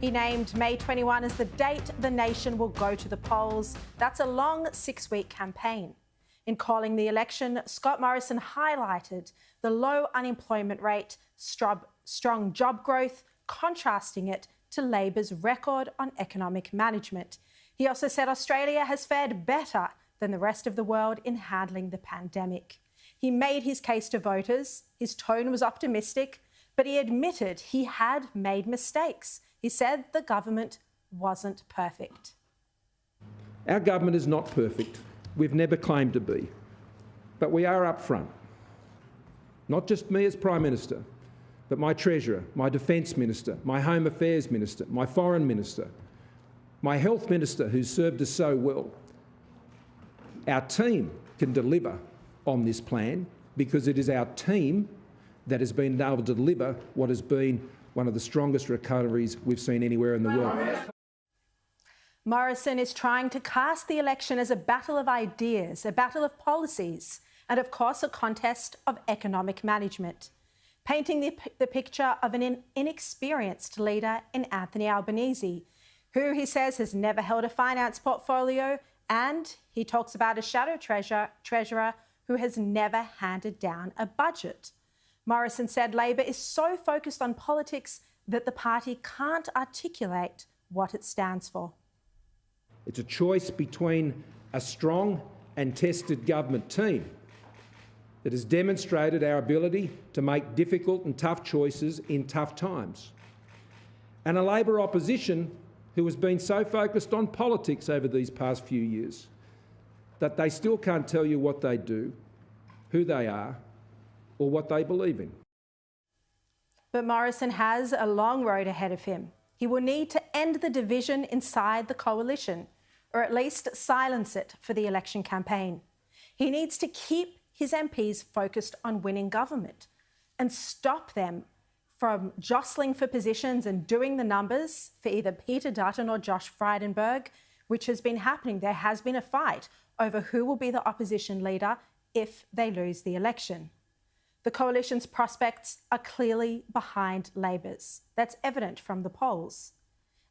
He named May 21 as the date the nation will go to the polls. That's a long 6-week campaign. In calling the election, Scott Morrison highlighted the low unemployment rate, strong job growth, contrasting it to Labor's record on economic management. He also said Australia has fared better than the rest of the world in handling the pandemic. He made his case to voters. His tone was optimistic, but he admitted he had made mistakes. He said the government wasn't perfect. Our government is not perfect. We've never claimed to be. But we are up front. Not just me as Prime Minister, but my Treasurer, my Defence Minister, my Home Affairs Minister, my Foreign Minister, my Health Minister, who's served us so well. Our team can deliver on this plan because it is our team that has been able to deliver what has been one of the strongest recoveries we've seen anywhere in the world. Morrison is trying to cast the election as a battle of ideas, a battle of policies, and of course a contest of economic management, painting the picture of an inexperienced leader in Anthony Albanese, who he says has never held a finance portfolio, and he talks about a shadow treasurer who has never handed down a budget. Morrison said Labor is so focused on politics that the party can't articulate what it stands for. It's a choice between a strong and tested government team that has demonstrated our ability to make difficult and tough choices in tough times, and a Labor opposition who has been so focused on politics over these past few years that they still can't tell you what they do, who they are, or what they believe in. But Morrison has a long road ahead of him. He will need to end the division inside the coalition, or at least silence it for the election campaign. He needs to keep his MPs focused on winning government and stop them from jostling for positions and doing the numbers for either Peter Dutton or Josh Frydenberg, which has been happening. There has been a fight over who will be the opposition leader if they lose the election. The coalition's prospects are clearly behind Labor's. That's evident from the polls.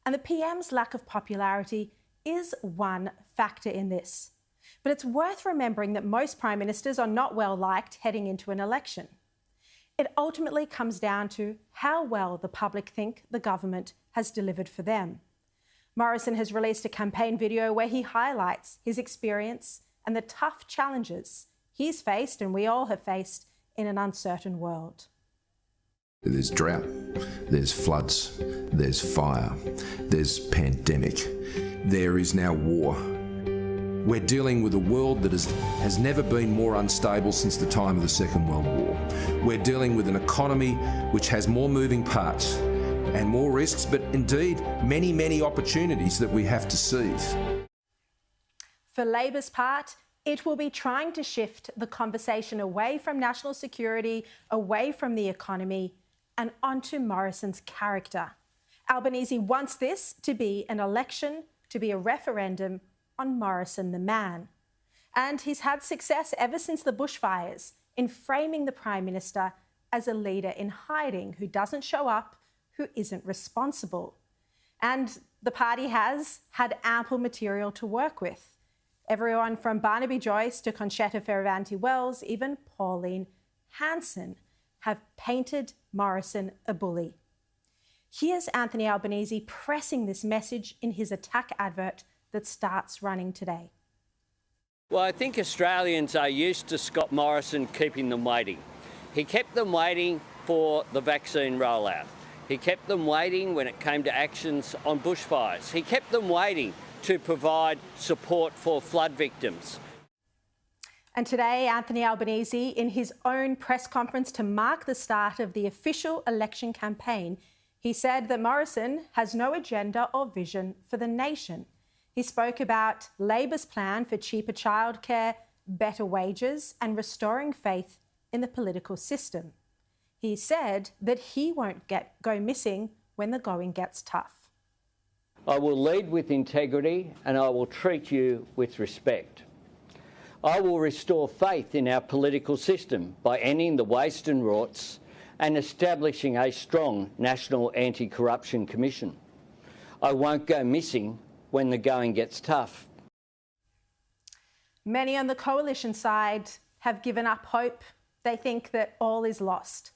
And the PM's lack of popularity is one factor in this. But it's worth remembering that most prime ministers are not well liked heading into an election. It ultimately comes down to how well the public think the government has delivered for them. Morrison has released a campaign video where he highlights his experience and the tough challenges he's faced and we all have faced in an uncertain world. There's drought, there's floods, there's fire, there's pandemic, there is now war. We're dealing with a world that has never been more unstable since the time of the Second World War. We're dealing with an economy which has more moving parts and more risks, but indeed many, many opportunities that we have to seize. For Labor's part, it will be trying to shift the conversation away from national security, away from the economy, and onto Morrison's character. Albanese wants this to be an election, to be a referendum on Morrison the man. And he's had success ever since the bushfires in framing the Prime Minister as a leader in hiding, who doesn't show up, who isn't responsible. And the party has had ample material to work with. Everyone from Barnaby Joyce to Concetta Fierravanti-Wells, even Pauline Hanson, have painted Morrison a bully. Here's Anthony Albanese pressing this message in his attack advert that starts running today. Well, I think Australians are used to Scott Morrison keeping them waiting. He kept them waiting for the vaccine rollout. He kept them waiting when it came to actions on bushfires. He kept them waiting to provide support for flood victims. And today, Anthony Albanese, in his own press conference to mark the start of the official election campaign, he said that Morrison has no agenda or vision for the nation. He spoke about Labor's plan for cheaper childcare, better wages, and restoring faith in the political system. He said that he won't go missing when the going gets tough. I will lead with integrity and I will treat you with respect. I will restore faith in our political system by ending the waste and rorts and establishing a strong National Anti-Corruption Commission. I won't go missing when the going gets tough. Many on the coalition side have given up hope. They think that all is lost.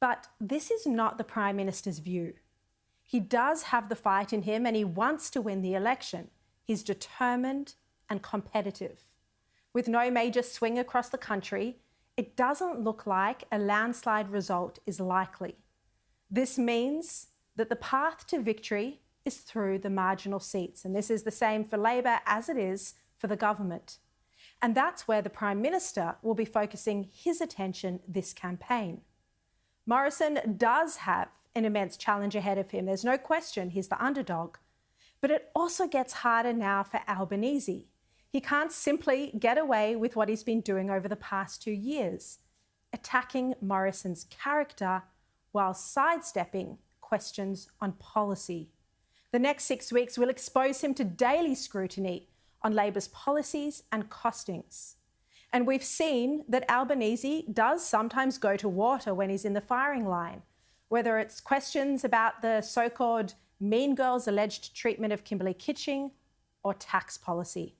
But this is not the Prime Minister's view. He does have the fight in him and he wants to win the election. He's determined and competitive. With no major swing across the country, it doesn't look like a landslide result is likely. This means that the path to victory is through the marginal seats, and this is the same for Labor as it is for the government. And that's where the Prime Minister will be focusing his attention this campaign. Morrison does have an immense challenge ahead of him. There's no question he's the underdog. But it also gets harder now for Albanese. He can't simply get away with what he's been doing over the past 2 years, attacking Morrison's character while sidestepping questions on policy. The next 6 weeks will expose him to daily scrutiny on Labor's policies and costings. And we've seen that Albanese does sometimes go to water when he's in the firing line, whether it's questions about the so-called Mean Girls' alleged treatment of Kimberley Kitching or tax policy.